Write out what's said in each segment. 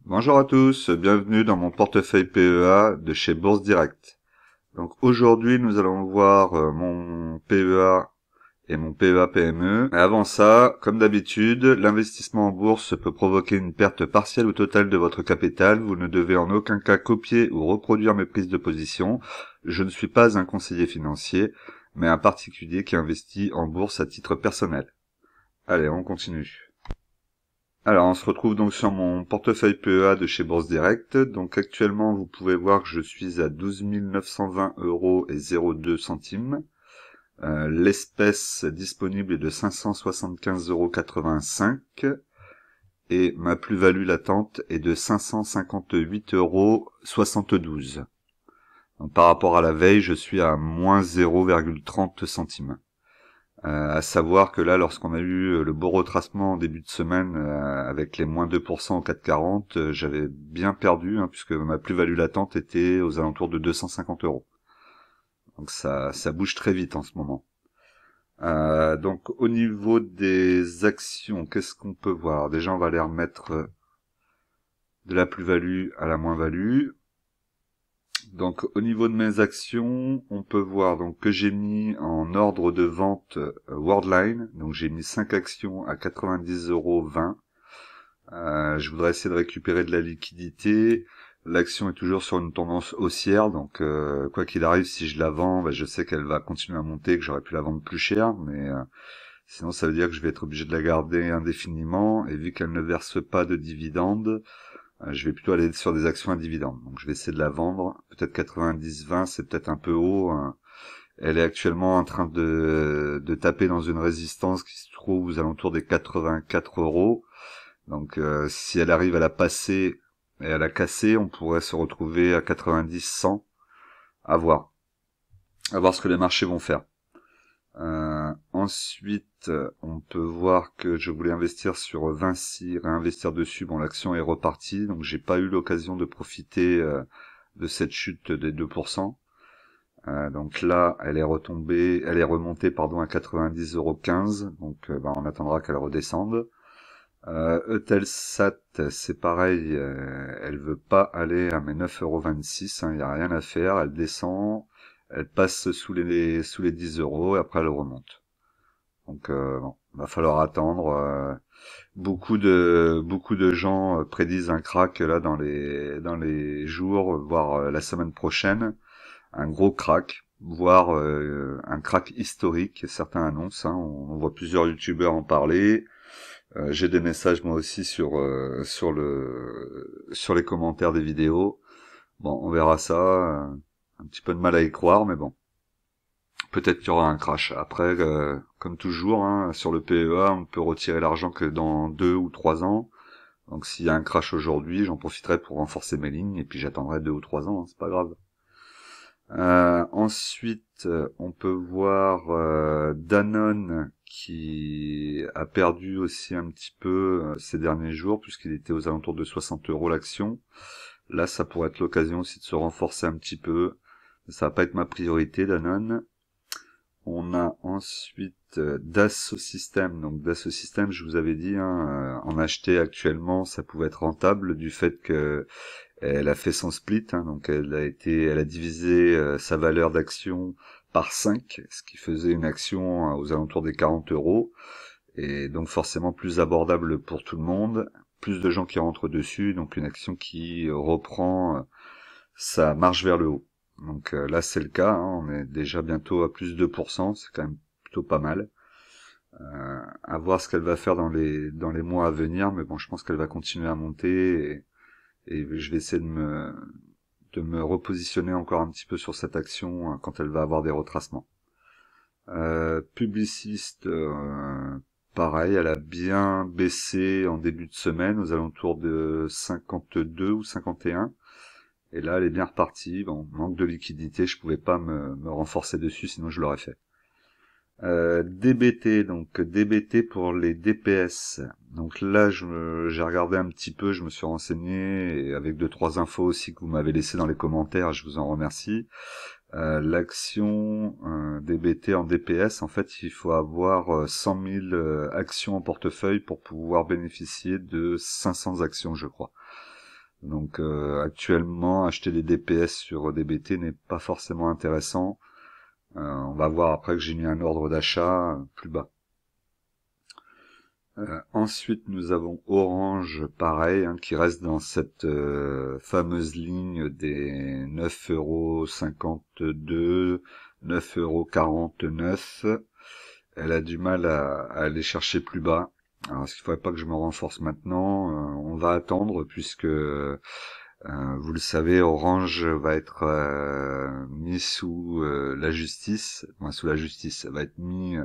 Bonjour à tous, bienvenue dans mon portefeuille PEA de chez Bourse Direct. Donc aujourd'hui nous allons voir mon PEA et mon PEA PME. Mais avant ça, comme d'habitude, l'investissement en bourse peut provoquer une perte partielle ou totale de votre capital. Vous ne devez en aucun cas copier ou reproduire mes prises de position. Je ne suis pas un conseiller financier, mais un particulier qui investit en bourse à titre personnel. Allez, on continue. Alors, on se retrouve donc sur mon portefeuille PEA de chez Bourse Direct. Donc actuellement, vous pouvez voir que je suis à 12 920 euros et 02 centimes. L'espèce disponible est de 575,85 euros et ma plus-value latente est de 558,72 euros. Donc, par rapport à la veille, je suis à moins 0,30 centimes. À savoir que là, lorsqu'on a eu le beau retracement en début de semaine avec les moins 2% au 4,40, j'avais bien perdu, puisque ma plus-value latente était aux alentours de 250 euros. Donc ça bouge très vite en ce moment. Donc au niveau des actions, qu'est-ce qu'on peut voir? Déjà, on va aller remettre de la plus-value à la moins-value. Donc au niveau de mes actions, on peut voir donc que j'ai mis en ordre de vente Worldline. Donc j'ai mis 5 actions à 90,20 euros. Je voudrais essayer de récupérer de la liquidité. L'action est toujours sur une tendance haussière, donc quoi qu'il arrive, si je la vends, je sais qu'elle va continuer à monter, que j'aurais pu la vendre plus cher, mais sinon ça veut dire que je vais être obligé de la garder indéfiniment, et vu qu'elle ne verse pas de dividendes, je vais plutôt aller sur des actions à dividendes. Donc je vais essayer de la vendre. Peut-être 90-20, c'est peut-être un peu haut. Elle est actuellement en train de taper dans une résistance qui se trouve aux alentours des 84 euros. Donc si elle arrive à la passer et à la casser, on pourrait se retrouver à 90-100. À voir. À voir ce que les marchés vont faire. Ensuite, on peut voir que je voulais investir sur Vinci, réinvestir dessus. Bon, l'action est repartie, donc j'ai pas eu l'occasion de profiter de cette chute des 2%. Donc là, elle est remontée, pardon, à 90,15 €. Donc, on attendra qu'elle redescende. Eutelsat, c'est pareil, elle veut pas aller à mes 9,26 €. Il y a rien à faire. Elle descend. Elle passe sous les 10 euros et après elle remonte. Donc bon, va falloir attendre. Beaucoup de gens prédisent un crack là dans les jours, voire la semaine prochaine, un gros crack, voire un crack historique. Certains annoncent, on voit plusieurs youtubeurs en parler. J'ai des messages moi aussi sur les commentaires des vidéos. Bon, on verra ça. Un petit peu de mal à y croire, mais bon. Peut-être qu'il y aura un crash. Après, comme toujours, sur le PEA, on ne peut retirer l'argent que dans 2 ou 3 ans. Donc s'il y a un crash aujourd'hui, j'en profiterai pour renforcer mes lignes, et puis j'attendrai 2 ou 3 ans, c'est pas grave. Ensuite, on peut voir Danone qui a perdu aussi un petit peu ces derniers jours, puisqu'il était aux alentours de 60 euros l'action. Là, ça pourrait être l'occasion aussi de se renforcer un petit peu. Ça va pas être ma priorité, Danone. On a ensuite Dassault Systèmes. Donc Dassault Systèmes, je vous avais dit, en acheter actuellement, ça pouvait être rentable du fait que elle a fait son split. Donc elle a divisé sa valeur d'action par 5, ce qui faisait une action aux alentours des 40 euros. Et donc forcément plus abordable pour tout le monde, plus de gens qui rentrent dessus, donc une action qui reprend sa marche vers le haut. Donc là c'est le cas, on est déjà bientôt à plus de 2%, c'est quand même plutôt pas mal. À voir ce qu'elle va faire dans les mois à venir, mais bon, je pense qu'elle va continuer à monter, et je vais essayer de me repositionner encore un petit peu sur cette action quand elle va avoir des retracements. Publiciste, pareil, elle a bien baissé en début de semaine aux alentours de 52 ou 51. Et là, elle est bien repartie. Bon, manque de liquidité, je pouvais pas me renforcer dessus, sinon je l'aurais fait. DBT, donc DBT pour les DPS. Donc là, j'ai regardé un petit peu, je me suis renseigné, et avec 2-3 infos aussi que vous m'avez laissé dans les commentaires, je vous en remercie. L'action DBT en DPS, en fait, il faut avoir 100 000 actions en portefeuille pour pouvoir bénéficier de 500 actions, je crois. Donc actuellement, acheter des DPS sur DBT n'est pas forcément intéressant. On va voir après que j'ai mis un ordre d'achat plus bas. Ensuite, nous avons Orange, pareil, hein, qui reste dans cette fameuse ligne des 9,52 €, 9,49 €. Elle a du mal à aller chercher plus bas. Alors, est-ce qu'il faudrait pas que je me renforce maintenant? On va attendre, puisque vous le savez, Orange va être mis sous la justice. Enfin, sous la justice, ça va être mis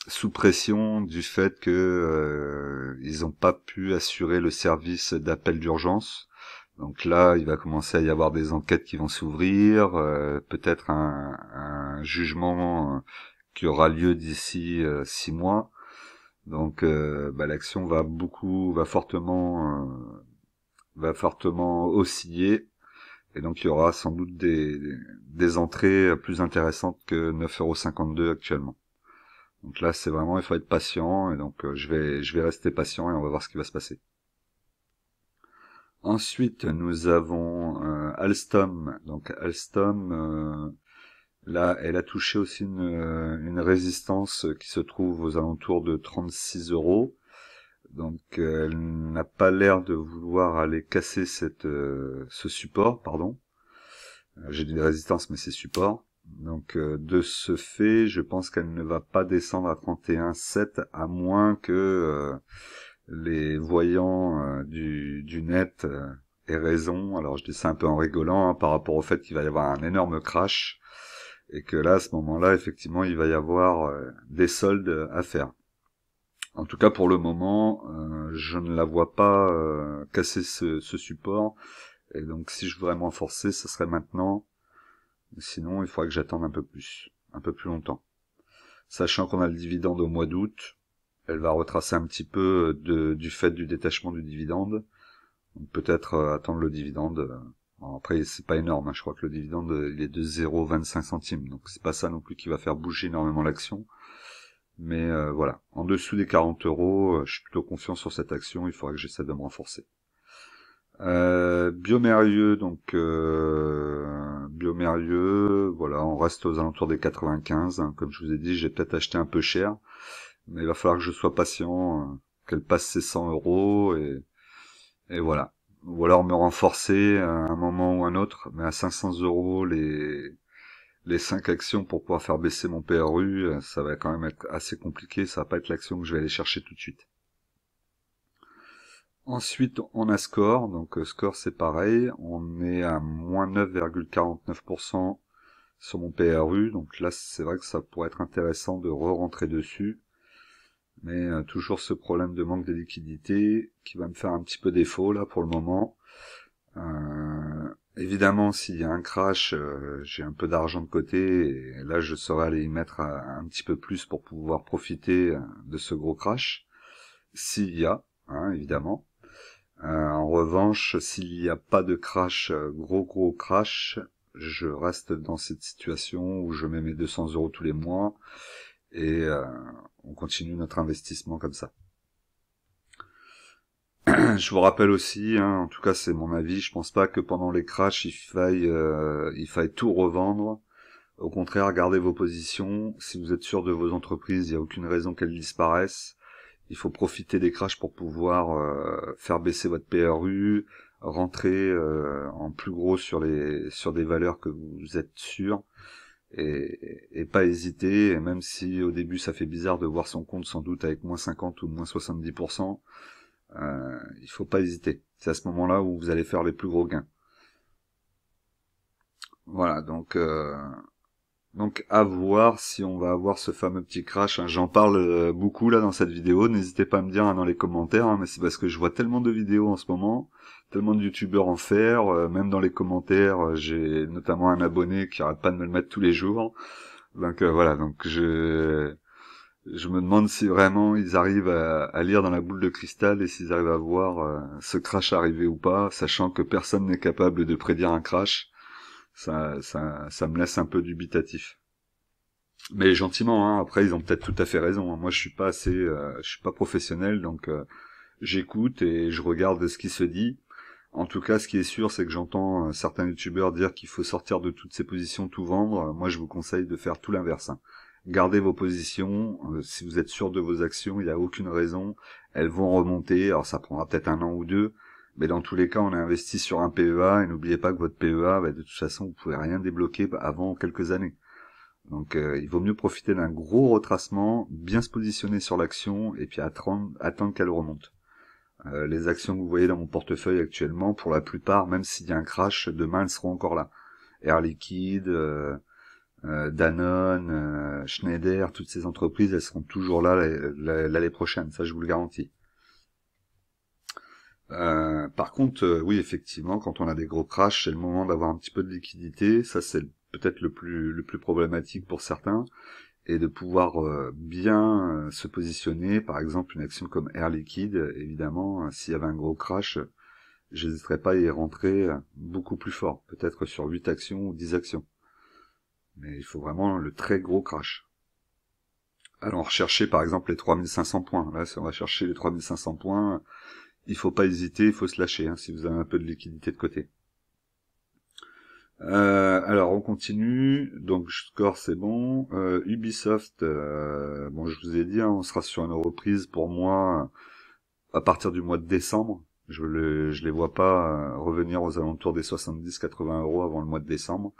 sous pression du fait que ils n'ont pas pu assurer le service d'appel d'urgence. Donc là, il va commencer à y avoir des enquêtes qui vont s'ouvrir, peut-être un jugement qui aura lieu d'ici 6 mois. Donc l'action va fortement osciller, et donc il y aura sans doute des entrées plus intéressantes que 9,52 € actuellement. Donc là, c'est vraiment, il faut être patient, et donc je vais rester patient et on va voir ce qui va se passer. Ensuite, nous avons Alstom. Donc Alstom, là, elle a touché aussi une résistance qui se trouve aux alentours de 36 €. Donc elle n'a pas l'air de vouloir aller casser ce support, pardon. J'ai dit résistance, mais c'est support. Donc de ce fait, je pense qu'elle ne va pas descendre à 31,7, à moins que les voyants du net aient raison. Alors je dis ça un peu en rigolant, hein, par rapport au fait qu'il va y avoir un énorme crash, et que là, à ce moment-là, effectivement, il va y avoir des soldes à faire. En tout cas, pour le moment, je ne la vois pas casser ce support, et donc si je voudrais me renforcer, ce serait maintenant. Sinon, il faudrait que j'attende un peu plus longtemps. Sachant qu'on a le dividende au mois d'août, elle va retracer un petit peu du fait du détachement du dividende. Donc peut-être attendre le dividende. Après, c'est pas énorme, hein. Je crois que le dividende, il est de 0,25 centimes. Donc c'est pas ça non plus qui va faire bouger énormément l'action. Mais voilà, en dessous des 40 €, je suis plutôt confiant sur cette action. Il faudrait que j'essaie de me renforcer. Biomérieux, donc Biomérieux, voilà, on reste aux alentours des 95, hein. Comme je vous ai dit, j'ai peut-être acheté un peu cher, mais il va falloir que je sois patient, qu'elle passe ses 100 € et voilà. Ou alors me renforcer à un moment ou un autre, mais à 500 € les 5 actions pour pouvoir faire baisser mon PRU, ça va quand même être assez compliqué, ça va pas être l'action que je vais aller chercher tout de suite. Ensuite, on a Score. Donc Score, c'est pareil. On est à moins 9,49% sur mon PRU. Donc là, c'est vrai que ça pourrait être intéressant de re-rentrer dessus. Mais toujours ce problème de manque de liquidité qui va me faire un petit peu défaut là pour le moment. Évidemment, s'il y a un crash, j'ai un peu d'argent de côté. Et là, je saurais aller y mettre un petit peu plus pour pouvoir profiter de ce gros crash. S'il y a, hein, évidemment. En revanche, s'il n'y a pas de crash, gros crash, je reste dans cette situation où je mets mes 200 € tous les mois et on continue notre investissement comme ça. Je vous rappelle aussi, hein, en tout cas c'est mon avis, je pense pas que pendant les crashs il faille tout revendre. Au contraire, gardez vos positions. Si vous êtes sûr de vos entreprises, il n'y a aucune raison qu'elles disparaissent. Il faut profiter des crashs pour pouvoir faire baisser votre PRU, rentrer en plus gros sur des valeurs que vous êtes sûr, et pas hésiter. Et même si au début ça fait bizarre de voir son compte sans doute avec moins 50 ou moins 70%, il faut pas hésiter. C'est à ce moment-là où vous allez faire les plus gros gains. Voilà, donc à voir si on va avoir ce fameux petit crash, hein. J'en parle beaucoup là dans cette vidéo, n'hésitez pas à me dire, hein, dans les commentaires, hein, mais c'est parce que je vois tellement de vidéos en ce moment, tellement de youtubeurs en faire, même dans les commentaires, j'ai notamment un abonné qui arrête pas de me le mettre tous les jours. Donc voilà, donc je me demande si vraiment ils arrivent à lire dans la boule de cristal et s'ils arrivent à voir ce crash arriver ou pas, sachant que personne n'est capable de prédire un crash. Ça me laisse un peu dubitatif. Mais gentiment, hein. Après, ils ont peut-être tout à fait raison, hein. Moi, je suis pas professionnel, donc j'écoute et je regarde ce qui se dit. En tout cas, ce qui est sûr, c'est que j'entends certains youtubeurs dire qu'il faut sortir de toutes ces positions, tout vendre. Moi, je vous conseille de faire tout l'inverse, hein. Gardez vos positions. Si vous êtes sûr de vos actions, il n'y a aucune raison. Elles vont remonter. Alors, ça prendra peut-être un an ou deux. Mais dans tous les cas, on a investi sur un PEA. Et n'oubliez pas que votre PEA, de toute façon, vous pouvez rien débloquer avant quelques années. Donc, il vaut mieux profiter d'un gros retracement, bien se positionner sur l'action et puis attendre qu'elle remonte. Les actions que vous voyez dans mon portefeuille actuellement, pour la plupart, même s'il y a un crash, demain elles seront encore là. Air Liquide, Danone, Schneider, toutes ces entreprises, elles seront toujours là l'année prochaine, ça je vous le garantis. Par contre, oui, effectivement, quand on a des gros crashs, c'est le moment d'avoir un petit peu de liquidité. Ça, c'est peut-être le plus problématique pour certains, et de pouvoir bien se positionner. Par exemple, une action comme Air Liquide, évidemment, s'il y avait un gros crash, j'hésiterais pas à y rentrer beaucoup plus fort, peut-être sur 8 actions ou 10 actions. Mais il faut vraiment le très gros crash. Alors, rechercher par exemple les 3500 points. Là, si on va chercher les 3500 points, il faut pas hésiter, il faut se lâcher, hein, si vous avez un peu de liquidité de côté. Alors on continue, donc score c'est bon. Ubisoft, bon je vous ai dit, hein, on sera sur une reprise pour moi à partir du mois de décembre. Je les vois pas revenir aux alentours des 70-80 € avant le mois de décembre,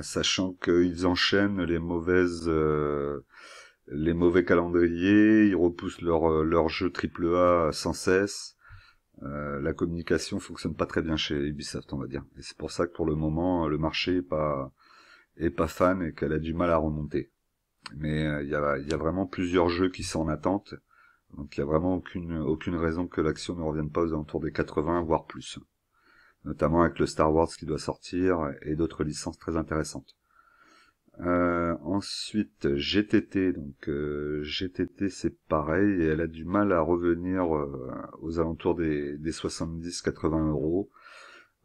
sachant qu'ils enchaînent les mauvais calendriers, ils repoussent leur jeu AAA sans cesse. La communication fonctionne pas très bien chez Ubisoft, on va dire. Et c'est pour ça que pour le moment, le marché est pas fan et qu'elle a du mal à remonter. Mais il y a vraiment plusieurs jeux qui sont en attente. Donc il y a vraiment aucune raison que l'action ne revienne pas aux alentours des 80, voire plus. Notamment avec le Star Wars qui doit sortir et d'autres licences très intéressantes. Ensuite, GTT, donc GTT c'est pareil, et elle a du mal à revenir aux alentours des 70-80 €.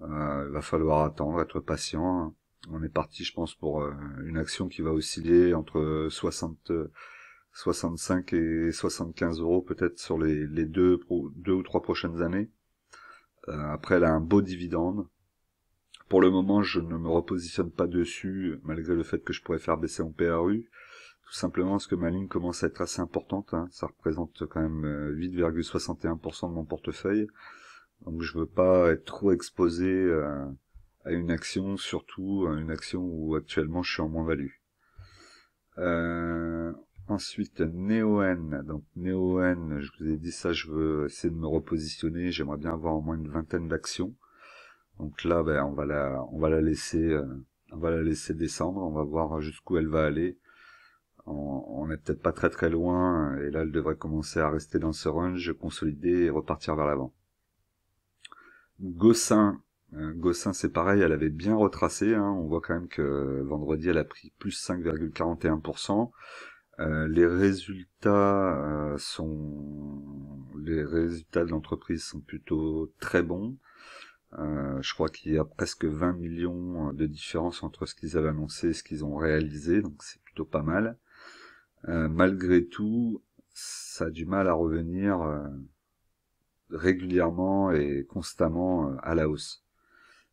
Il va falloir attendre, être patient. On est parti, je pense, pour une action qui va osciller entre 65 et 75 € peut-être sur les deux ou trois prochaines années. Après, elle a un beau dividende. Pour le moment, je ne me repositionne pas dessus, malgré le fait que je pourrais faire baisser mon PRU, tout simplement parce que ma ligne commence à être assez importante, hein. Ça représente quand même 8,61% de mon portefeuille, donc je veux pas être trop exposé à une action, surtout à une action où actuellement je suis en moins-value. Ensuite, Neoen. Donc Neoen, je vous ai dit ça, je veux essayer de me repositionner, j'aimerais bien avoir au moins une vingtaine d'actions. Donc là, on va la laisser descendre. On va voir jusqu'où elle va aller. On est peut-être pas très très loin, et là, elle devrait commencer à rester dans ce range, consolider et repartir vers l'avant. Gossin, c'est pareil, elle avait bien retracé, hein. On voit quand même que vendredi, elle a pris plus 5,41%. Les résultats de l'entreprise sont plutôt très bons. Je crois qu'il y a presque 20 millions de différence entre ce qu'ils avaient annoncé et ce qu'ils ont réalisé, donc c'est plutôt pas mal. Malgré tout, ça a du mal à revenir régulièrement et constamment à la hausse.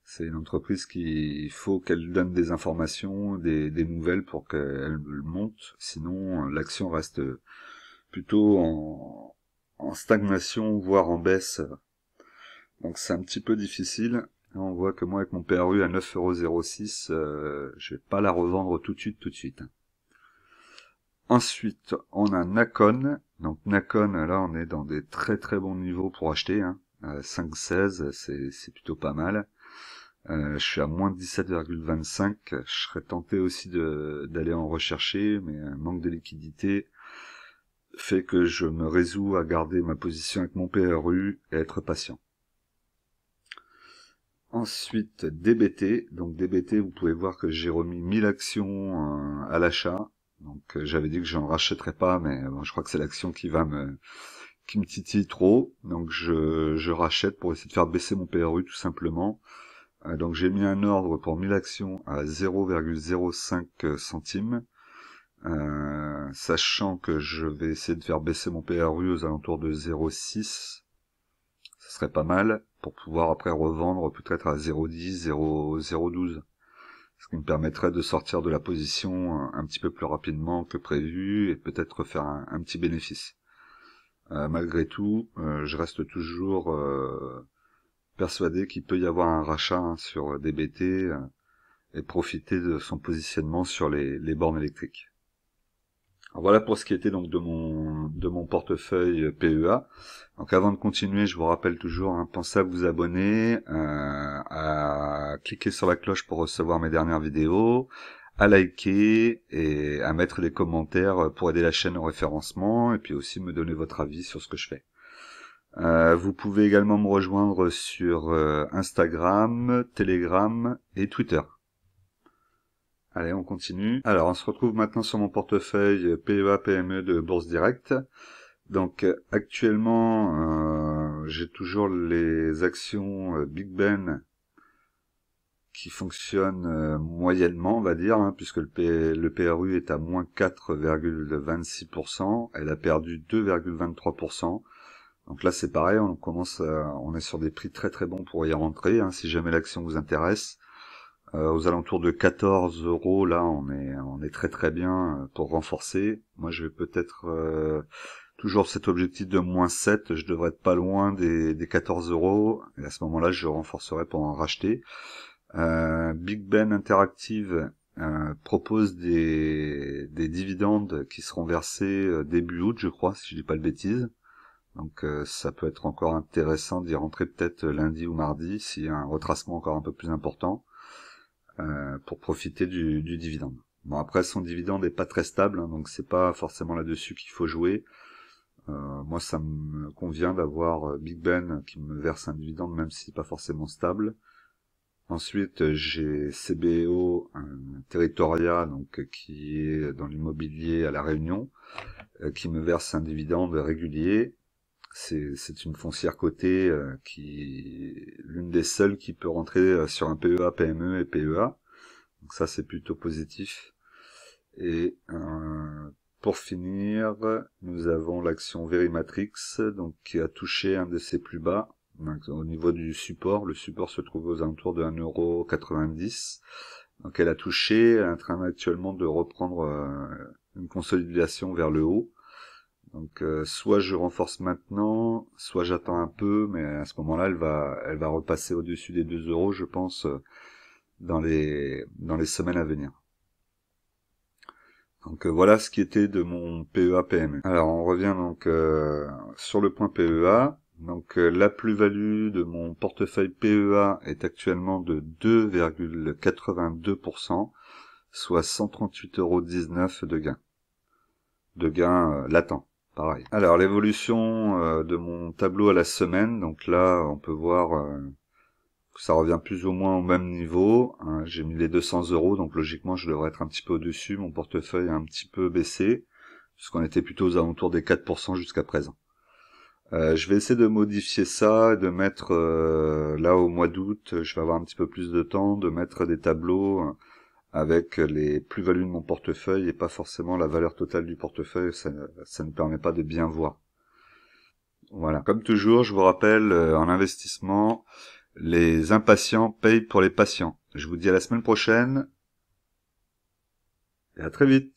C'est une entreprise il faut qu'elle donne des informations, des nouvelles pour qu'elle monte, sinon l'action reste plutôt en stagnation, voire en baisse. Donc c'est un petit peu difficile. On voit que moi, avec mon PRU à 9,06 €, je vais pas la revendre tout de suite. Ensuite, on a Nacon. Donc Nacon, là, on est dans des très très bons niveaux pour acheter, hein. 5,16, c'est plutôt pas mal. Je suis à moins 17,25. Je serais tenté aussi d'aller en rechercher, mais un manque de liquidité fait que je me résous à garder ma position avec mon PRU et être patient. Ensuite, DBT. Donc DBT, vous pouvez voir que j'ai remis 1000 actions à l'achat. Donc j'avais dit que je n'en rachèterais pas, mais bon, je crois que c'est l'action qui me titille trop. Donc je rachète pour essayer de faire baisser mon PRU tout simplement. Donc j'ai mis un ordre pour 1000 actions à 0,05 centimes. Sachant que je vais essayer de faire baisser mon PRU aux alentours de 0,6. Ce ce serait pas mal pour pouvoir après revendre peut-être à 0,10, 0,012. Ce qui me permettrait de sortir de la position un petit peu plus rapidement que prévu et peut-être faire un petit bénéfice. Malgré tout, je reste toujours persuadé qu'il peut y avoir un rachat sur DBT et profiter de son positionnement sur les bornes électriques. Alors voilà pour ce qui était donc de mon portefeuille PEA. Donc avant de continuer, je vous rappelle toujours, pensez à vous abonner, à cliquer sur la cloche pour recevoir mes dernières vidéos, à liker et à mettre des commentaires pour aider la chaîne au référencement et puis aussi me donner votre avis sur ce que je fais. Vous pouvez également me rejoindre sur Instagram, Telegram et Twitter. Allez, on continue. Alors, on se retrouve maintenant sur mon portefeuille PEA PME de Bourse Direct. Donc, actuellement, j'ai toujours les actions Big Ben qui fonctionnent moyennement, on va dire, puisque le PRU est à moins 4,26%. Elle a perdu 2,23%. Donc là, c'est pareil, on est sur des prix très très bons pour y rentrer, si jamais l'action vous intéresse. Aux alentours de 14 €, là, on est très très bien pour renforcer. Moi, je vais peut-être toujours cet objectif de moins 7, je devrais être pas loin des 14 €. Et à ce moment-là, je renforcerai pour en racheter. Big Ben Interactive propose des dividendes qui seront versés début août, je crois, si je dis pas de bêtises. Donc ça peut être encore intéressant d'y rentrer peut-être lundi ou mardi, s'il y a un retracement encore un peu plus important. Pour profiter du dividende. Bon, après, son dividende n'est pas très stable, donc c'est pas forcément là-dessus qu'il faut jouer. Moi, ça me convient d'avoir Big Ben qui me verse un dividende, même si c'est pas forcément stable. Ensuite, j'ai CBO Territoria, donc qui est dans l'immobilier à La Réunion, qui me verse un dividende régulier. C'est une foncière cotée qui est l'une des seules qui peut rentrer sur un PEA, PME et PEA. Donc ça, c'est plutôt positif. Et pour finir, nous avons l'action Verimatrix, donc qui a touché un de ses plus bas. Donc, au niveau du support, le support se trouve aux alentours de 1,90 €. Donc elle a touché, elle est en train actuellement de reprendre une consolidation vers le haut. Donc soit je renforce maintenant, soit j'attends un peu, mais à ce moment-là, elle va repasser au-dessus des 2 €, je pense, dans les semaines à venir. Donc voilà ce qui était de mon PEA PME. Alors on revient donc sur le point PEA. Donc la plus-value de mon portefeuille PEA est actuellement de 2,82%, soit 138,19 € de gain. De gain latent. Pareil. Alors l'évolution de mon tableau à la semaine, donc là on peut voir que ça revient plus ou moins au même niveau. J'ai mis les 200 €, donc logiquement je devrais être un petit peu au-dessus. Mon portefeuille a un petit peu baissé, puisqu'on était plutôt aux alentours des 4% jusqu'à présent. Je vais essayer de modifier ça, de mettre là au mois d'août, je vais avoir un petit peu plus de temps, de mettre des tableaux avec les plus-values de mon portefeuille et pas forcément la valeur totale du portefeuille, ça ne permet pas de bien voir. Voilà. Comme toujours, je vous rappelle, en investissement, les impatients payent pour les patients. Je vous dis à la semaine prochaine et à très vite.